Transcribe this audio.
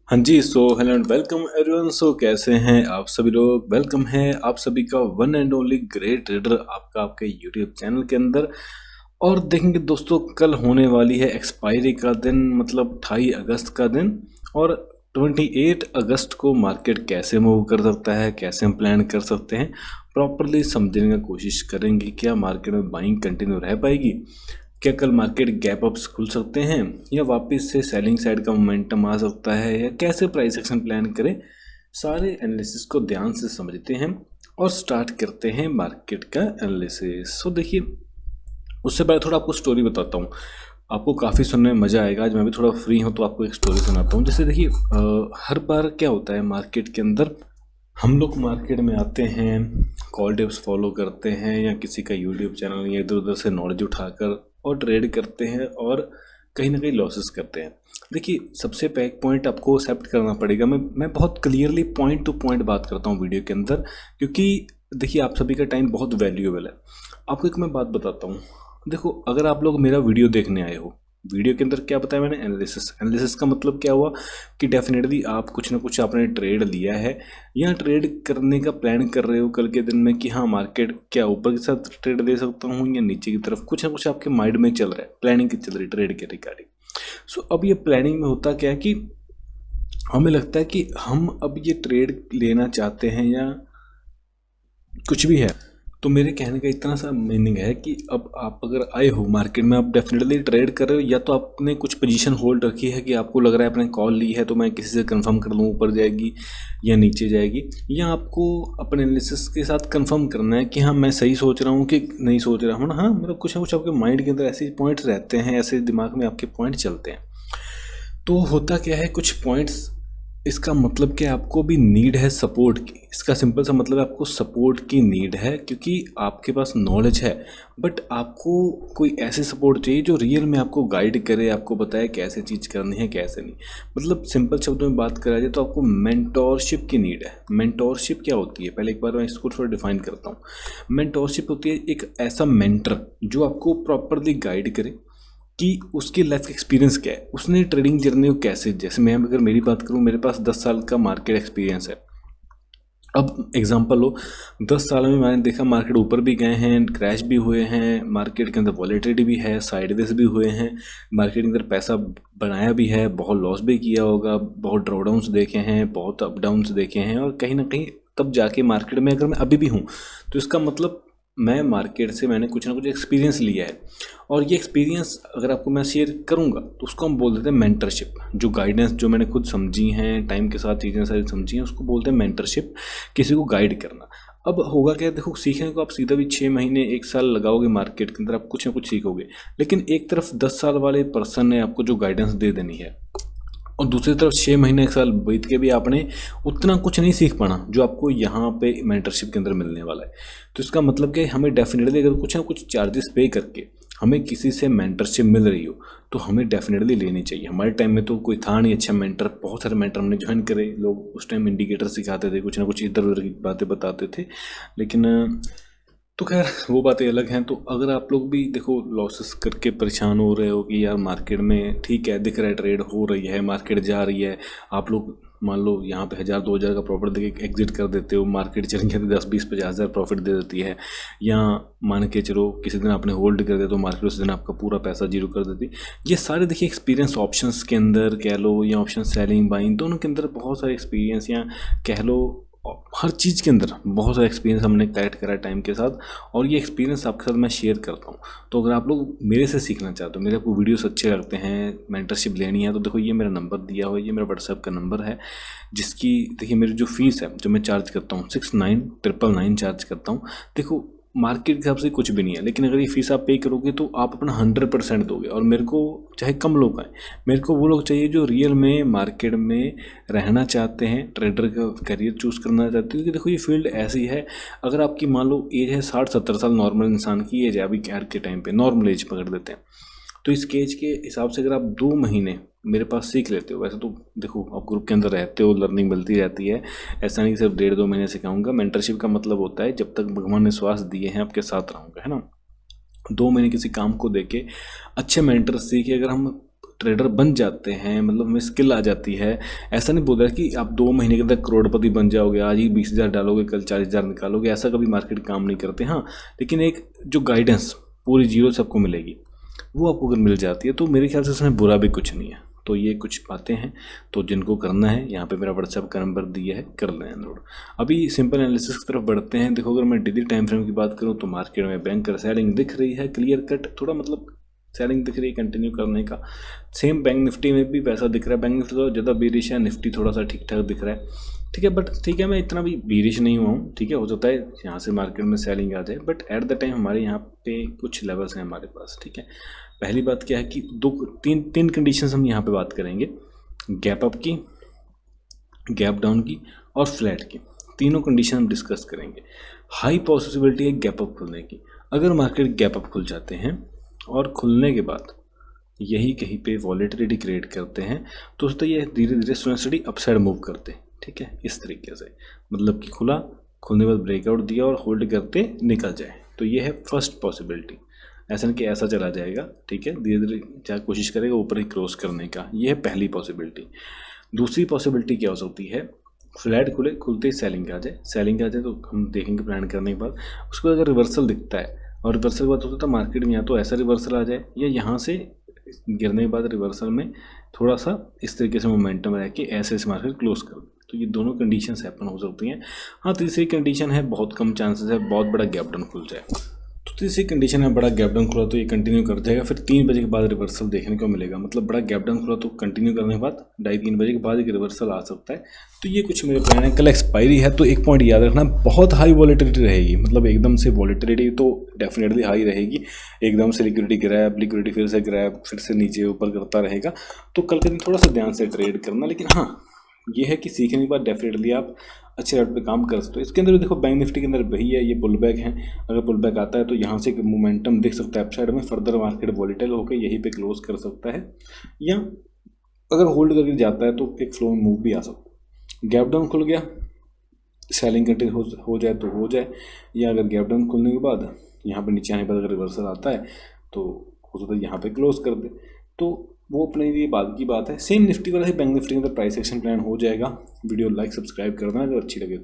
हाँ जी, so hello and welcome everyone. So कैसे हैं आप सभी लोग। वेलकम है आप सभी का one and only great trader आपका आपके यूट्यूब चैनल के अंदर। और देखेंगे दोस्तों, कल होने वाली है एक्सपायरी का दिन, मतलब 28 अगस्त का दिन। और 28 अगस्त को मार्केट कैसे मूव कर सकता है, कैसे हम प्लान कर सकते हैं, प्रॉपरली समझने की कोशिश करेंगे। क्या मार्केट में बाइंग कंटिन्यू रह पाएगी, क्या कल मार्केट गैप अप्स खुल सकते हैं, या वापस से सेलिंग साइड का मोमेंटम आ सकता है, या कैसे प्राइस एक्शन प्लान करें, सारे एनालिसिस को ध्यान से समझते हैं और स्टार्ट करते हैं मार्केट का एनालिसिस। सो देखिए, उससे पहले थोड़ा आपको स्टोरी बताता हूँ, आपको काफ़ी सुनने में मज़ा आएगा। आज मैं भी थोड़ा फ्री हूँ तो आपको एक स्टोरी सुनाता हूँ। जैसे देखिए, हर बार क्या होता है मार्केट के अंदर, हम लोग मार्केट में आते हैं, कॉल टिप्स फॉलो करते हैं, या किसी का यूट्यूब चैनल या इधर उधर से नॉलेज उठाकर और ट्रेड करते हैं, और कहीं ना कहीं लॉसेस करते हैं। देखिए, सबसे पहले पॉइंट आपको एक्सेप्ट करना पड़ेगा। मैं बहुत क्लियरली पॉइंट टू पॉइंट बात करता हूँ वीडियो के अंदर, क्योंकि देखिए आप सभी का टाइम बहुत वैल्यूएबल है। आपको एक मैं बात बताता हूँ। देखो, अगर आप लोग मेरा वीडियो देखने आए हो, वीडियो के अंदर क्या बताया मैंने, एनालिसिस। एनालिसिस का मतलब क्या हुआ कि डेफिनेटली आप कुछ ना कुछ आपने ट्रेड लिया है, या ट्रेड करने का प्लान कर रहे हो कल के दिन में कि हाँ मार्केट क्या ऊपर के साथ ट्रेड दे सकता हूँ या नीचे की तरफ। कुछ ना कुछ आपके माइंड में चल रहा है, प्लानिंग चल रही है ट्रेड के रिगार्डिंग। सो अब ये प्लानिंग में होता क्या है कि हमें लगता है कि हम अब ये ट्रेड लेना चाहते हैं, या कुछ भी है। तो मेरे कहने का इतना सा मीनिंग है कि अब आप अगर आए हो मार्केट में, आप डेफिनेटली ट्रेड कर रहे हो, या तो आपने कुछ पोजीशन होल्ड रखी है कि आपको लग रहा है आपने कॉल ली है तो मैं किसी से कंफर्म कर लूँ ऊपर जाएगी या नीचे जाएगी, या आपको अपने एनालिसिस के साथ कंफर्म करना है कि हाँ मैं सही सोच रहा हूँ कि नहीं सोच रहा हूँ ना। हाँ, मतलब कुछ ना कुछ आपके माइंड के अंदर ऐसे पॉइंट्स रहते हैं, ऐसे दिमाग में आपके पॉइंट चलते हैं। तो होता क्या है, कुछ पॉइंट्स, इसका मतलब कि आपको भी नीड है सपोर्ट की। इसका सिंपल सा मतलब है आपको सपोर्ट की नीड है, क्योंकि आपके पास नॉलेज है, बट आपको कोई ऐसे सपोर्ट चाहिए जो रियल में आपको गाइड करे, आपको बताए कैसे चीज़ करनी है कैसे नहीं। मतलब सिंपल शब्दों में बात करा जाए तो आपको मेंटोरशिप की नीड है। मेंटोरशिप क्या होती है, पहले एक बार मैं इसको थोड़ा डिफाइन करता हूँ। मेंटोरशिप होती है एक ऐसा मेंटर जो आपको प्रॉपरली गाइड करे कि उसकी लाइफ का एक्सपीरियंस क्या है, उसने ट्रेडिंग जर्नी को कैसे, जैसे मैं अगर मेरी बात करूं, मेरे पास 10 साल का मार्केट एक्सपीरियंस है। अब एग्जांपल लो, 10 साल में मैंने देखा मार्केट ऊपर भी गए हैं, क्रैश भी हुए हैं, मार्केट के अंदर वॉलेटिलिटी भी है, साइडवेज भी हुए हैं, मार्केट के अंदर पैसा बनाया भी है, बहुत लॉस भी किया होगा, बहुत ड्रॉडाउन्स देखे हैं, बहुत अप डाउन्स देखे हैं, और कहीं ना कहीं तब जाके मार्केट में अगर मैं अभी भी हूँ तो इसका मतलब मैं मार्केट से मैंने कुछ ना कुछ एक्सपीरियंस लिया है। और ये एक्सपीरियंस अगर आपको मैं शेयर करूंगा तो उसको हम बोल देते हैं मेंटरशिप। जो गाइडेंस जो मैंने खुद समझी हैं, टाइम के साथ चीज़ें सारी समझी हैं, उसको बोलते हैं मेंटरशिप, किसी को गाइड करना। अब होगा क्या, देखो सीखने को आप सीधा भी 6 महीने 1 साल लगाओगे मार्केट के अंदर, आप कुछ ना कुछ सीखोगे, लेकिन एक तरफ 10 साल वाले पर्सन ने आपको जो गाइडेंस दे देनी है, और दूसरी तरफ 6 महीने 1 साल बीत के भी आपने उतना कुछ नहीं सीख पाना जो आपको यहाँ पे मेंटरशिप के अंदर मिलने वाला है। तो इसका मतलब कि हमें डेफिनेटली अगर कुछ ना कुछ चार्जेस पे करके हमें किसी से मेंटरशिप मिल रही हो तो हमें डेफिनेटली लेनी चाहिए। हमारे टाइम में तो कोई था नहीं अच्छा मेंटर, बहुत सारे मेंटर हमने ज्वाइन करे, लोग उस टाइम इंडिकेटर सिखाते थे, कुछ ना कुछ इधर उधर की बातें बताते थे, लेकिन तो खैर वो बातें अलग हैं। तो अगर आप लोग भी देखो लॉसेस करके परेशान हो रहे हो कि यार मार्केट में ठीक है दिख रहा है ट्रेड हो रही है, मार्केट जा रही है, आप लोग मान लो यहाँ पे 1000-2000 का प्रॉफिट देके एग्जिट कर देते हो, मार्केट चल गया तो 10-20-50 हज़ार प्रॉफिट दे देती है, या मान के चलो किसी दिन आपने होल्ड कर दिया तो मार्केट उस दिन आपका पूरा पैसा जीरो कर देती। ये सारे देखिए एक्सपीरियंस ऑप्शंस के अंदर कह लो, या ऑप्शन सेलिंग बाइंग, दोनों के अंदर बहुत सारे एक्सपीरियंस, या कह लो हर चीज़ के अंदर बहुत सारा एक्सपीरियंस हमने कलेक्ट करा है टाइम के साथ, और ये एक्सपीरियंस आपके साथ मैं शेयर करता हूँ। तो अगर आप लोग मेरे से सीखना चाहते हो, मेरे आपको वीडियोस अच्छे लगते हैं, मेंटरशिप लेनी है, तो देखो ये मेरा नंबर दिया हुआ है, ये मेरा व्हाट्सएप का नंबर है, जिसकी देखिए मेरी जो फीस है जो मैं चार्ज करता हूँ 69,999 चार्ज करता हूँ। देखो मार्केट के हिसाब से कुछ भी नहीं है, लेकिन अगर ये फीस आप पे करोगे तो आप अपना 100% दोगे। और मेरे को चाहे कम लोग आए, मेरे को वो लोग चाहिए जो रियल में मार्केट में रहना चाहते हैं, ट्रेडर का करियर चूज़ करना चाहते हो। कि देखो ये फील्ड ऐसी है, अगर आपकी मान लो एज है 60-70 साल, नॉर्मल इंसान की एज है अभी आज के टाइम पे, नॉर्मल एज पकड़ लेते हैं, तो इस एज के हिसाब से अगर आप 2 महीने मेरे पास सीख लेते हो, वैसे तो देखो आप ग्रुप के अंदर रहते हो, लर्निंग मिलती रहती है, ऐसा नहीं सिर्फ 1.5-2 महीने सिखाऊंगा। मेंटरशिप का मतलब होता है जब तक भगवान ने श्वास दिए हैं आपके साथ रहूँगा, है ना। 2 महीने किसी काम को देके अच्छे मेंटर सीखे, अगर हम ट्रेडर बन जाते हैं, मतलब हमें स्किल आ जाती है। ऐसा नहीं बोल रहा कि आप 2 महीने के अंदर करोड़पति बन जाओगे, आज ही 20,000 डालोगे कल 40,000 निकालोगे, ऐसा कभी मार्केट काम नहीं करते। हाँ, लेकिन एक जो गाइडेंस पूरी जीरो सबको मिलेगी, वो आपको अगर मिल जाती है तो मेरे ख्याल से इसमें बुरा भी कुछ नहीं है। तो ये कुछ बातें हैं, तो जिनको करना है यहाँ पे मेरा व्हाट्सएप का नंबर दिया है, कर लें नोट। अभी सिंपल एनालिसिस की तरफ बढ़ते हैं। देखो, अगर मैं डेली टाइम फ्रेम की बात करूँ तो मार्केट में बैंकर सेलिंग दिख रही है, क्लियर कट, थोड़ा मतलब सेलिंग दिख रही है कंटिन्यू करने का। सेम बैंक निफ्टी में भी वैसा दिख रहा है। बैंक निफ्टी थोड़ा ज़्यादा बेरिश है, निफ्टी थोड़ा सा ठीक ठाक दिख रहा है, ठीक है। बट ठीक है, मैं इतना भी बेरिश नहीं हुआ हूँ, ठीक है। हो सकता है यहाँ से मार्केट में सेलिंग आ जाए, बट एट द टाइम हमारे यहाँ पे कुछ लेवल्स हैं हमारे पास, ठीक है। पहली बात क्या है कि तीन कंडीशंस हम यहाँ पे बात करेंगे, गैप अप की, गैप डाउन की और फ्लैट की। तीनों कंडीशन हम डिस्कस करेंगे। हाई पॉसिबिलिटी है गैप अप खुलने की। अगर मार्केट गैप अप खुल जाते हैं और खुलने के बाद यही कहीं पे वॉलेटिलिटी क्रिएट करते हैं, तो उससे ये धीरे धीरे स्टडी अपसाइड मूव करते हैं, ठीक है। इस तरीके से मतलब कि खुलने के बाद ब्रेकआउट दिया और होल्ड करते निकल जाए, तो ये है फर्स्ट पॉसिबिलिटी। ऐसा नहीं कि ऐसा चला जाएगा, ठीक है, धीरे धीरे चाहे कोशिश करेगा ऊपर ही क्रॉस करने का, ये है पहली पॉसिबिलिटी। दूसरी पॉसिबिलिटी क्या हो सकती है, फ्लैट खुलते ही सेलिंग आ जाए तो हम देखेंगे प्लान करने के बाद। उसको अगर रिवर्सल दिखता है और रिवर्सल के बाद होता है मार्केट में या तो ऐसा रिवर्सल आ जाए या यहाँ से गिरने के बाद रिवर्सल में थोड़ा सा इस तरीके से मोमेंटम रह के ऐसे मार्केट क्लोज कर, तो ये दोनों कंडीशंस हैपन हो सकती हैं। हाँ, तीसरी कंडीशन है बहुत कम चांसेस है बहुत बड़ा गैप डाउन खुल जाए, तो तीसरी कंडीशन है बड़ा गैप डाउन खुला तो ये कंटिन्यू कर जाएगा, फिर 3 बजे के बाद रिवर्सल देखने को मिलेगा। मतलब बड़ा गैप डाउन खुला तो कंटिन्यू करने के बाद 2:30-3 बजे के बाद एक रिवर्सल आ सकता है। तो ये कुछ मेरे प्लान है। कल एक्सपायरी है तो एक पॉइंट याद रखना, बहुत हाई वॉलेटिलिटी रहेगी, मतलब एकदम से वॉलेटिलिटी तो डेफिनेटली हाई रहेगी, एकदम से लिक्विडिटी फिर से ग्रैब फिर से नीचे ऊपर करता रहेगा। तो कल के दिन थोड़ा सा ध्यान से ट्रेड करना, लेकिन हाँ ये है कि सीखने के बाद डेफिनेटली आप अच्छे रेट पे काम कर सकते हो। इसके अंदर भी देखो बैंक निफ्टी के अंदर वही है, ये पुल बैक है। अगर पुल बैक आता है तो यहाँ से मोमेंटम दिख सकता है अपसाइड में, फर्दर मार्केट वॉलेटाइल होकर यहीं पे क्लोज कर सकता है, या अगर होल्ड करके जाता है तो एक फ्लो में मूव भी आ सकता है। गैप डाउन खुल गया, सेलिंग कंटिन्यू हो जाए तो हो जाए, या अगर गैप डाउन खुलने के बाद यहाँ पर नीचे आने के बाद अगर रिवर्सल आता है तो हो सकता है यहाँ पे क्लोज कर दे, तो वो अपने लिए बाद की बात है। सेम निफ्टी वाला है, बैंक निफ्टी के अंदर प्राइस एक्शन प्लान हो जाएगा। वीडियो लाइक सब्सक्राइब कर देना अगर अच्छी लगे।